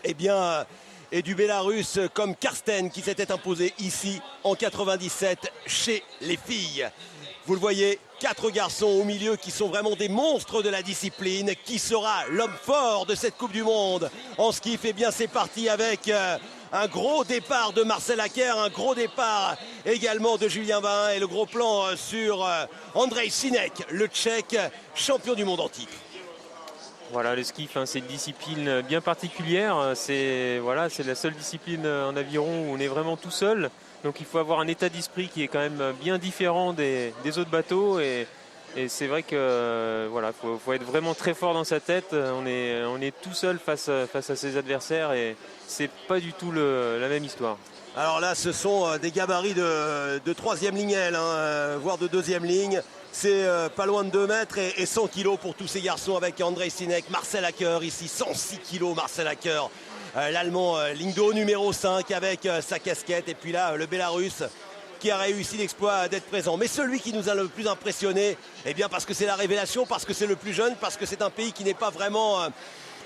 Eh bien, et du Bélarus comme Karsten qui s'était imposé ici en 97 chez les filles. Vous le voyez, 4 garçons au milieu qui sont vraiment des monstres de la discipline. Qui sera l'homme fort de cette Coupe du Monde en skiff? Eh bien, c'est parti avec un gros départ de Marcel Hacker, un gros départ également de Julien Bain et le gros plan sur Andrej Sinek, le Tchèque, champion du monde en titre. Voilà, le skiff, c'est une discipline bien particulière. C'est la seule discipline en aviron où on est vraiment tout seul. Donc il faut avoir un état d'esprit qui est quand même bien différent des autres bateaux. Et c'est vrai que faut être vraiment très fort dans sa tête. On est tout seul face à ses adversaires et c'est pas du tout la même histoire. Alors là, ce sont des gabarits de troisième ligne L, voire de deuxième ligne. C'est pas loin de 2 mètres et 100 kilos pour tous ces garçons avec Andrej Sinek, Marcel Hacker ici, 106 kilos Marcel Hacker. L'Allemand, ligne de haut numéro 5 avec sa casquette. Et puis là, le Bélarus qui a réussi l'exploit d'être présent. Mais celui qui nous a le plus impressionné, eh bien parce que c'est la révélation, parce que c'est le plus jeune, parce que c'est un pays qui n'est pas vraiment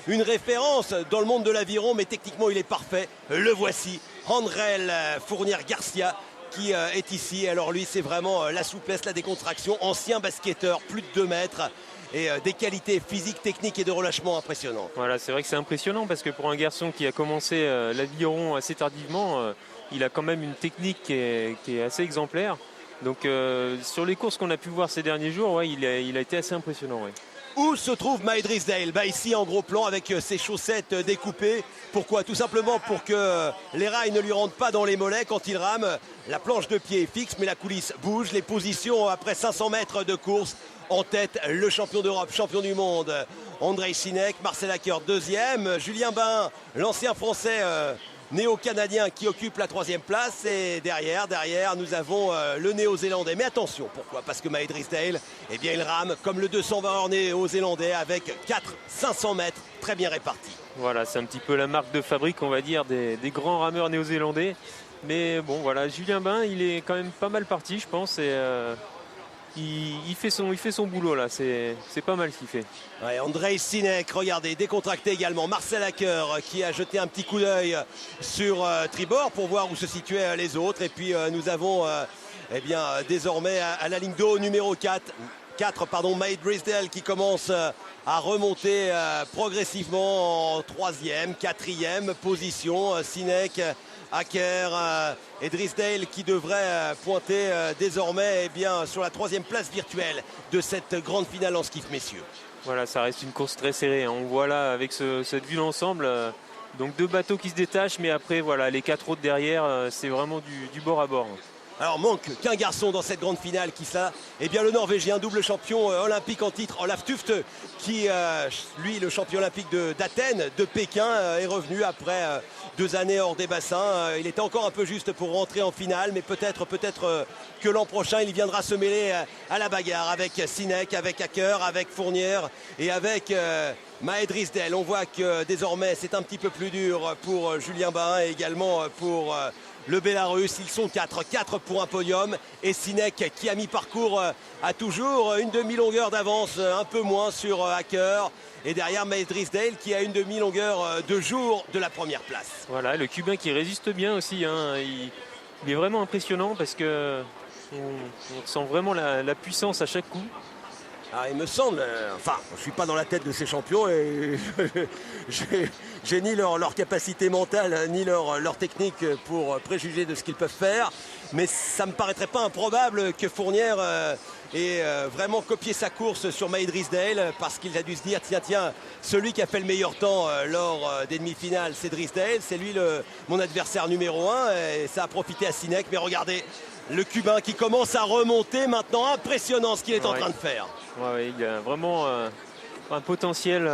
une référence dans le monde de l'aviron, mais techniquement il est parfait. Le voici, Andrel Fournier-Garcia, qui est ici. Alors lui, c'est vraiment la souplesse, la décontraction, ancien basketteur, plus de 2 mètres et des qualités physiques, techniques et de relâchement impressionnantes. Voilà, c'est vrai que c'est impressionnant parce que pour un garçon qui a commencé l'aviron assez tardivement, il a quand même une technique qui est assez exemplaire. Donc sur les courses qu'on a pu voir ces derniers jours, ouais, il a été assez impressionnant. Ouais. Où se trouve Maë Drysdale? Ici en gros plan avec ses chaussettes découpées. Pourquoi? Tout simplement pour que les rails ne lui rentrent pas dans les mollets quand il rame. La planche de pied est fixe mais la coulisse bouge. Les positions après 500 mètres de course. En tête, le champion d'Europe, champion du monde, Andrej Sinek, Marcel Hacker deuxième, Julien Bain, l'ancien français néo-canadien qui occupe la 3e place. Et derrière, nous avons le néo-zélandais. Mais attention, pourquoi? Parce que Maë Drysdale, eh bien, il rame comme le 220 néo-zélandais avec 500 mètres très bien répartis. Voilà, c'est un petit peu la marque de fabrique, on va dire, des grands rameurs néo-zélandais. Mais bon, voilà, Julien Bain, il est quand même pas mal parti, je pense. Et il fait son boulot là, c'est pas mal ce qu'il fait. Ouais, Andrej Sinek, regardez, décontracté également. Marcel Hacker qui a jeté un petit coup d'œil sur tribord pour voir où se situaient les autres. Et puis nous avons eh bien, désormais à la ligne d'eau numéro 4, Maë Drysdale qui commence à remonter progressivement en 3e, 4e position. Sinek, Hacker et Drysdale qui devrait pointer désormais eh bien, sur la 3e place virtuelle de cette grande finale en skiff messieurs. Voilà, ça reste une course très serrée. On voit là avec cette vue d'ensemble, donc 2 bateaux qui se détachent, mais après voilà, les 4 autres derrière, c'est vraiment du bord à bord. Alors manque qu'un garçon dans cette grande finale, qui ça? Eh bien le Norvégien, double champion olympique en titre, Olaf Tufte, qui lui, le champion olympique d'Athènes, de Pékin, est revenu après 2 années hors des bassins. Il était encore un peu juste pour rentrer en finale, mais peut-être que l'an prochain, il viendra se mêler à la bagarre avec Sinek, avec Hacker, avec Fournier et avec Maë Drysdale. On voit que désormais, c'est un petit peu plus dur pour Julien Bain et également pour le Bélarus. Ils sont 4 pour un podium. Et Sinek, qui à mi-parcours a toujours une demi-longueur d'avance, un peu moins sur Hacker. Et derrière Maë Drysdale qui a une demi-longueur de jour de la 1re place. Voilà, le Cubain qui résiste bien aussi. Il est vraiment impressionnant parce que on sent vraiment la puissance à chaque coup. Ah, il me semble, enfin, je ne suis pas dans la tête de ces champions et j'ai ni leur capacité mentale ni leur technique pour préjuger de ce qu'ils peuvent faire. Mais ça ne me paraîtrait pas improbable que Fournier ait vraiment copié sa course sur Maë Drysdale parce qu'il a dû se dire tiens, celui qui a fait le meilleur temps lors des demi-finales, c'est Drysdale, c'est lui mon adversaire numéro 1 et ça a profité à Sinek. Mais regardez, le Cubain qui commence à remonter maintenant, impressionnant ce qu'il est en train de faire. Ouais, il a vraiment un potentiel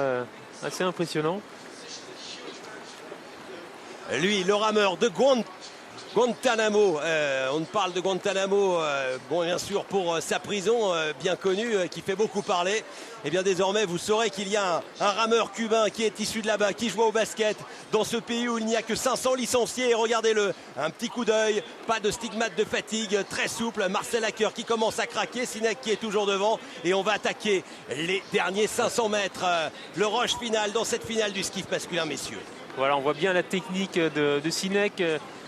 assez impressionnant. Lui, le rameur de Guantanamo, on parle de Guantanamo, bon bien sûr pour sa prison bien connue qui fait beaucoup parler. Et bien désormais vous saurez qu'il y a un rameur cubain qui est issu de là-bas, qui joue au basket dans ce pays où il n'y a que 500 licenciés. Et regardez-le, un petit coup d'œil, pas de stigmate de fatigue, très souple. Marcel Hacker qui commence à craquer, Sinek qui est toujours devant. Et on va attaquer les derniers 500 mètres, le rush final dans cette finale du skiff masculin, messieurs. Voilà, on voit bien la technique de Sinek.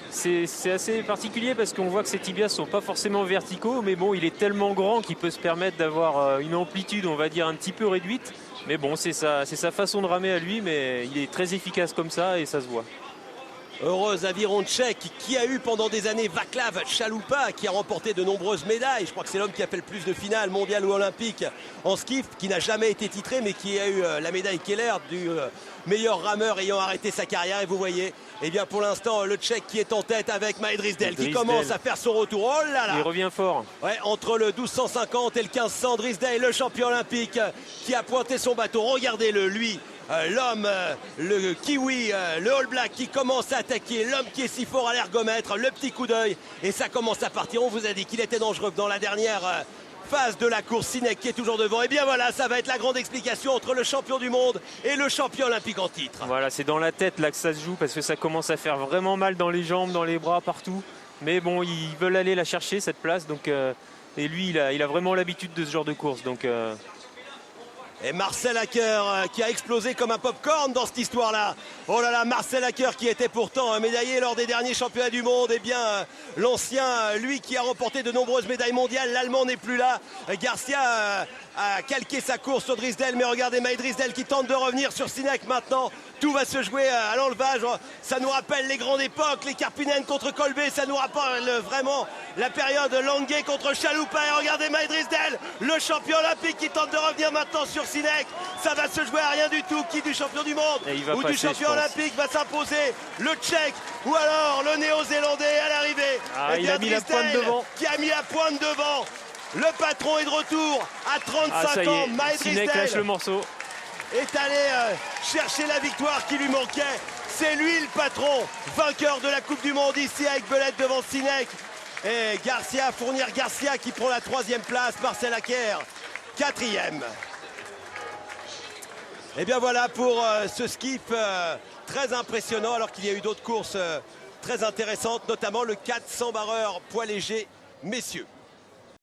C'est assez particulier parce qu'on voit que ses tibias ne sont pas forcément verticaux, mais bon, il est tellement grand qu'il peut se permettre d'avoir une amplitude, on va dire, un petit peu réduite. Mais bon, c'est sa façon de ramer à lui, mais il est très efficace comme ça et ça se voit. Heureux aviron tchèque qui a eu pendant des années Václav Chalupa, qui a remporté de nombreuses médailles. Je crois que c'est l'homme qui a fait le plus de finales mondiales ou olympiques en skiff, qui n'a jamais été titré, mais qui a eu la médaille Keller du meilleur rameur ayant arrêté sa carrière. Et vous voyez, eh bien pour l'instant, le tchèque qui est en tête avec Maël Drysdale qui commence à faire son retour. Oh là là! Il revient fort. Ouais, entre le 1250 et le 1500, Drysdale, le champion olympique, qui a pointé son bateau. Regardez-le, lui. L'homme, le kiwi, le All Black qui commence à attaquer, l'homme qui est si fort à l'ergomètre, le petit coup d'œil et ça commence à partir. On vous a dit qu'il était dangereux dans la dernière phase de la course. Sinek qui est toujours devant. Et bien voilà, ça va être la grande explication entre le champion du monde et le champion olympique en titre. Voilà, c'est dans la tête là que ça se joue parce que ça commence à faire vraiment mal dans les jambes, dans les bras, partout. Mais bon, ils veulent aller la chercher cette place. Donc, et lui, il a vraiment l'habitude de ce genre de course. Donc, Et Marcel Hacker qui a explosé comme un popcorn dans cette histoire-là. Oh là là, Marcel Hacker qui était pourtant médaillé lors des derniers championnats du monde. Eh bien, l'ancien, lui qui a remporté de nombreuses médailles mondiales, l'Allemand n'est plus là. Garcia a calqué sa course sur Drysdale, mais regardez Maël Drysdale qui tente de revenir sur Sinek maintenant. Tout va se jouer à l'enlevage. Ça nous rappelle les grandes époques, les Karppinen contre Kolbe. Ça nous rappelle vraiment la période Languet contre Chalupa. Et regardez Maël Drysdale, le champion olympique qui tente de revenir maintenant sur Sinek. Ça va se jouer à rien du tout. Qui du champion du monde ou passer, du champion olympique va s'imposer? Le Tchèque ou alors le Néo-Zélandais à l'arrivée. Il a mis la pointe devant. Qui a mis la pointe devant. Le patron est de retour à 35 ans. Maël Sinek lâche le morceau. Est allé chercher la victoire qui lui manquait. C'est lui le patron, vainqueur de la Coupe du Monde ici avec Belette devant Sinek. Et Garcia, Fournier Garcia qui prend la 3e place, Marcel Hacker 4e. Et bien voilà pour ce skiff très impressionnant alors qu'il y a eu d'autres courses très intéressantes, notamment le 400 barreur poids léger messieurs.